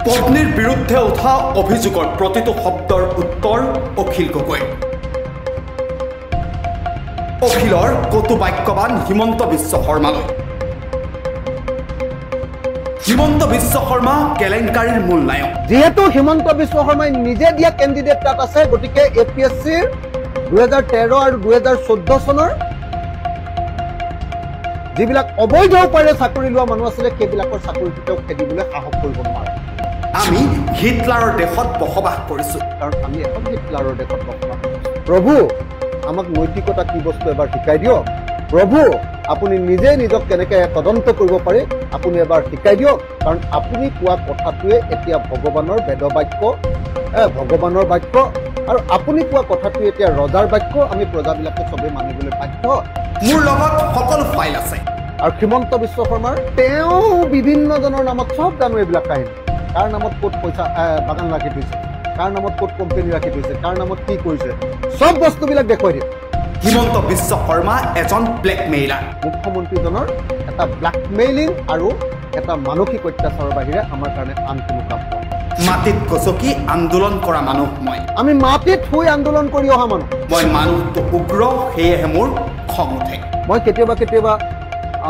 পত্নীৰ বিৰুদ্ধে উঠা অভিযোগৰ প্ৰতিটো শব্দৰ উত্তৰ অখিল গগৈ। অখিলৰ কটু বাক্যবান হিমন্ত বিশ্ব শৰ্মালৈ। হিমন্ত বিশ্ব শৰ্মা কেলেংকাৰীৰ মূল নায়ক। যেহেতু হিমন্ত বিশ্ব শৰ্মাই নিজে দিয়া কেণ্ডিডেট তাত আছে, গতিকে APSCৰ 2013 আৰু 2014 চনৰ যিবিলাক অবৈধ উপায়েৰে চাকৰি লোৱা মানুহ আছিলে সেইবিলাকৰ চাকৰিটো তেওঁক খেদিবলৈ সাহস কৰিব নোৱাৰে। আমি হিটলাৰৰ দেশত বসবাস কৰিছো, কাৰণ আমি এখন হিটলাৰৰ দেশত বসবাস কৰিছো। প্ৰভু আমাক নৈতিকতা কি বস্তু এবাৰ শিকাই দিয়ক। প্ৰভু আপুনি নিজে নিজক কেনেকৈ তদন্ত কৰিব পাৰে আপুনি এবাৰ শিকাই দিয়ক, কাৰণ আপুনি কোৱা কথাটোৱে এতিয়া ভগৱানৰ বেদবাক্য, ভগৱানৰ বাক্য, আৰু আপুনি কোৱা কথাটোৱে এতিয়া ৰজাৰ বাক্য। আমি প্ৰজাবিলাকে চবেই মানিবলৈ বাধ্য। মোৰ লগত সকলো ফাইল আছে। আৰু হিমন্ত বিশ্ব শৰ্মাৰ তেওঁ বিভিন্নজনৰ নামত চব জানো এইবিলাক কাহিনী। কাৰ নামত ক'ত পইচা বাগান ৰাখি থৈছে, কাৰ নামত ক'ত কোম্পানী ৰাখি থৈছে, কাৰ নামত কি কৰিছে, চব বস্তুবিলাক দেখুৱাই দিয়ে। হিমন্ত বিশ্ব শৰ্মা এজন ব্লেকমেইলাৰ। মুখ্যমন্ত্ৰীজনৰ এটা ব্লেকমেইলিং আৰু এটা মানসিক অত্যাচাৰৰ বাহিৰে আমাৰ কাৰণে আন কোনো কাম নহয়। মাটিত গছকি আন্দোলন কৰা মানুহ মই। আমি মাটিত শুই আন্দোলন কৰি অহা মানুহ। মই মানুহটো উগ্ৰ, সেয়েহে মোৰ খং উঠে। মই কেতিয়াবা কেতিয়াবা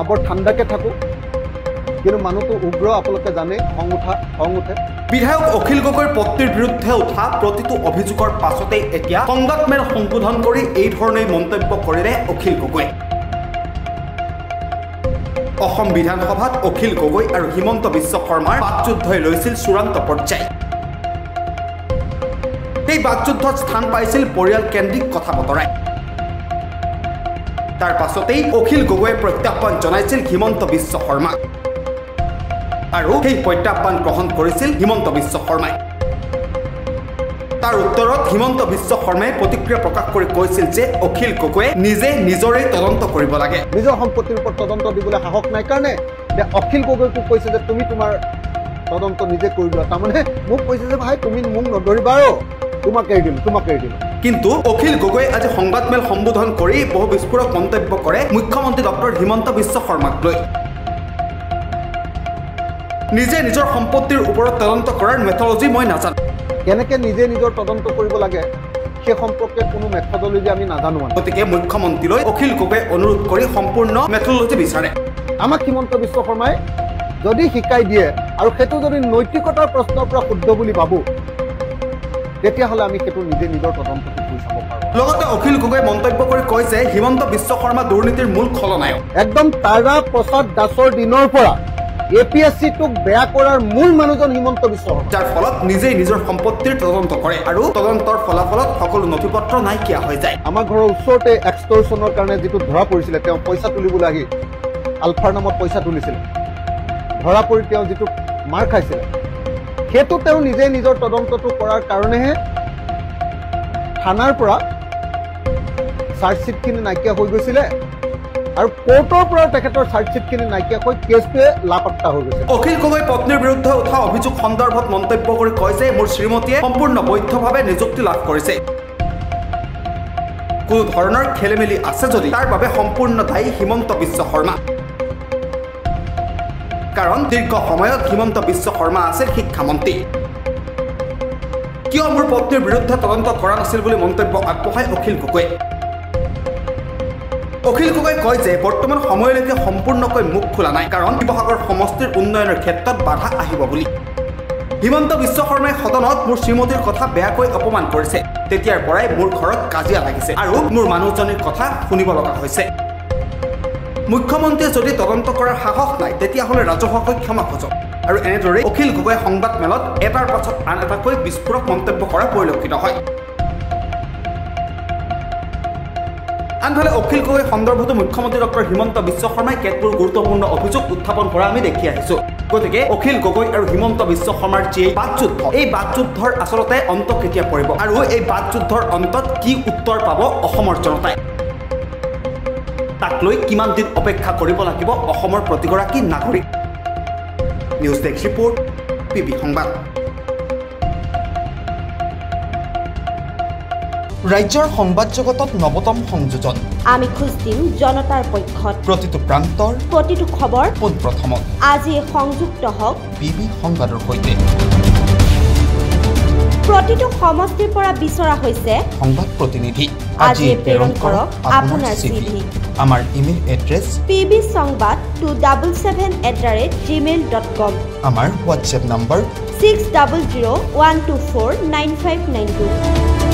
বৰ ঠাণ্ডাকে থাকোঁ, কিন্তু মানুহটো উগ্ৰ আপোনালোকে জানে, খং উঠে। বিধায়ক অখিল গগৈৰ পত্নীৰ বিৰুদ্ধে উঠা প্ৰতিটো অভিযোগৰ পাছতেই এতিয়া সংবাদমেল সম্বোধন কৰি এই ধৰণে মন্তব্য কৰিলে অখিল গগৈ। অসম বিধানসভাত অখিল গগৈ আৰু হিমন্ত বিশ্ব শৰ্মাৰ বাকযুদ্ধই লৈছিল চূড়ান্ত পৰ্যায়। এই বাকযুদ্ধত স্থান পাইছিল পৰিয়াল কেন্দ্ৰিক কথা বতৰাই। তাৰ পাছতেই অখিল গগৈয়ে প্ৰত্যাহ্বান জনাইছিল হিমন্ত বিশ্ব শৰ্মাক, আৰু সেই প্ৰত্যাহ্বান গ্ৰহণ কৰিছিল হিমন্ত বিশ্ব শৰ্মাই। তাৰ উত্তৰত হিমন্ত বিশ্ব শৰ্মাই প্ৰতিক্ৰিয়া প্ৰকাশ কৰি কৈছিল যে অখিল গগৈয়ে নিজে নিজৰে তদন্ত কৰিব লাগে। নিজৰ সম্পত্তিৰ ওপৰত তদন্ত দিবলৈ সাহস নাই কাৰণে অখিল গগৈকো কৈছে যে তুমি তোমাৰ তদন্ত নিজে কৰি লোৱা। তাৰমানে মোক কৈছে যে ভাই তুমি মোক নধৰিবা, আৰু তোমাক এৰি দিলোঁ। কিন্তু অখিল গগৈয়ে আজি সংবাদমেল সম্বোধন কৰি বহু বিস্ফোৰক মন্তব্য কৰে মুখ্যমন্ত্ৰী ডক্টৰ হিমন্ত বিশ্ব শৰ্মাক লৈ। নিজে নিজৰ সম্পত্তিৰ ওপৰত তদন্ত কৰাৰ মেথডলজি মই নাজানো। কেনেকৈ নিজে নিজৰ তদন্ত কৰিব লাগে সেই সম্পৰ্কে কোনো মেথডলজি আমি নাজানো। গতিকে মুখ্যমন্ত্ৰীলৈ অখিল গগৈয়ে অনুৰোধ কৰি সম্পূৰ্ণ মেথডলজি বিচাৰে। আমাক হিমন্ত বিশ্ব শৰ্মাই যদি শিকাই দিয়ে আৰু সেইটো যদি নৈতিকতাৰ প্ৰশ্নৰ পৰা শুদ্ধ বুলি ভাবোঁ, তেতিয়াহ'লে আমি সেইটো নিজে নিজৰ তদন্তটো কৰি চাব পাৰোঁ। লগতে অখিল গগৈয়ে মন্তব্য কৰি কয় যে হিমন্ত বিশ্ব শৰ্মা দুৰ্নীতিৰ মূল খলনায়ক। একদম তাৰা প্ৰসাদ দাসৰ দিনৰ পৰা APSCটোক বেয়া কৰাৰ মূল মানুহজন হিমন্ত বিশ্ব শৰ্মা, যাৰ ফলত নিজেই নিজৰ সম্পত্তিৰ তদন্ত কৰে আৰু তদন্তৰ ফলাফলত সকলো নথি পত্ৰ নাইকিয়া হৈ যায়। আমাৰ ঘৰৰ ওচৰতে এক্সটৰ্চনৰ কাৰণে যিটো ধৰা পৰিছিলে, তেওঁ পইচা তুলিবলৈ আহি আলফাৰ নামত পইচা তুলিছিলে, ধৰা পৰি তেওঁ যিটো মাৰ খাইছিলে, সেইটো তেওঁ নিজে নিজৰ তদন্তটো কৰাৰ কাৰণেহে থানাৰ পৰা চাৰ্জশ্বিটখিনি নাইকিয়া হৈ গৈছিলে, আৰু কোৰ্টৰ পৰা তেখেতৰ চাৰ্জশ্বিটখিনি নাইকিয়া হৈ কেছটোৱে লাপাত্তা হৈ গৈছে। অখিল গগৈ পত্নীৰ বিৰুদ্ধে উঠা অভিযোগ সন্দৰ্ভত মন্তব্য কৰি কয় যে মোৰ শ্ৰীমতীয়ে সম্পূৰ্ণ বৈধভাৱে নিযুক্তি লাভ কৰিছে। কোনো ধৰণৰ খেলিমেলি আছে যদি তাৰ বাবে সম্পূৰ্ণ দায়ী হিমন্ত বিশ্ব শৰ্মা, কাৰণ দীৰ্ঘ সময়ত হিমন্ত বিশ্ব শৰ্মা আছিল শিক্ষামন্ত্ৰী। কিয় মোৰ পত্নীৰ বিৰুদ্ধে তদন্ত কৰা নাছিল বুলি মন্তব্য আগবঢ়ায় অখিল গগৈ। অখিল গগৈ কয় যে বৰ্তমান সময়লৈকে সম্পূৰ্ণকৈ মুখ খোলা নাই, কাৰণ শিৱসাগৰ সমষ্টিৰ উন্নয়নৰ ক্ষেত্ৰত বাধা আহিব বুলি। হিমন্ত বিশ্ব শৰ্মাই সদনত মোৰ শ্ৰীমতীৰ কথা বেয়াকৈ অপমান কৰিছে। তেতিয়াৰ পৰাই মোৰ ঘৰত কাজিয়া লাগিছে আৰু মোৰ মানুহজনীৰ কথা শুনিব লগা হৈছে। মুখ্যমন্ত্ৰীয়ে যদি তদন্ত কৰাৰ সাহস নাই, তেতিয়াহ'লে ৰাজহুৱাকৈ ক্ষমা খোজক। আৰু এনেদৰে অখিল গগৈয়ে সংবাদমেলত এটাৰ পাছত আন এটাকৈ বিস্ফোৰক মন্তব্য কৰা পৰিলক্ষিত হয়। আনফালে অখিল গগৈ সন্দৰ্ভতো মুখ্যমন্ত্ৰী ডক্টৰ হিমন্ত বিশ্ব শৰ্মাই কেতবোৰ গুৰুত্বপূৰ্ণ অভিযোগ উত্থাপন কৰা আমি দেখি আহিছোঁ। গতিকে অখিল গগৈ আৰু হিমন্ত বিশ্ব শৰ্মাৰ যি বাকযুদ্ধ, এই বাকযুদ্ধৰ আচলতে অন্ত কেতিয়া পৰিব আৰু এই বাকযুদ্ধৰ অন্তত কি উত্তৰ পাব অসমৰ জনতাই, তাক লৈ কিমান দিন অপেক্ষা কৰিব লাগিব অসমৰ প্ৰতিগৰাকী নাগৰিক। নিউজ ডেস্ক ৰিপৰ্ট, PB সংবাদ। ৰাজ্যৰ সংবাদ জগতত নৱতম সংযোজন আমি খোজ দিম জনতাৰ পক্ষত প্ৰতিটো প্ৰান্তৰ প্ৰতিটো খবৰ পোনপ্ৰথমত আজি সংযুক্ত হওক বিবি সংবাদৰ সৈতে প্ৰতিটো সমষ্টিৰ পৰা বিচৰা হৈছে সংবাদ প্ৰতিনিধি আজি প্ৰেৰণ কৰক আপোনাৰ চিঠি আমাৰ ইমেইল এড্ৰেছ pbsongbat277@gmail.com আমাৰ হোৱাটছএপ নম্বৰ 6001249592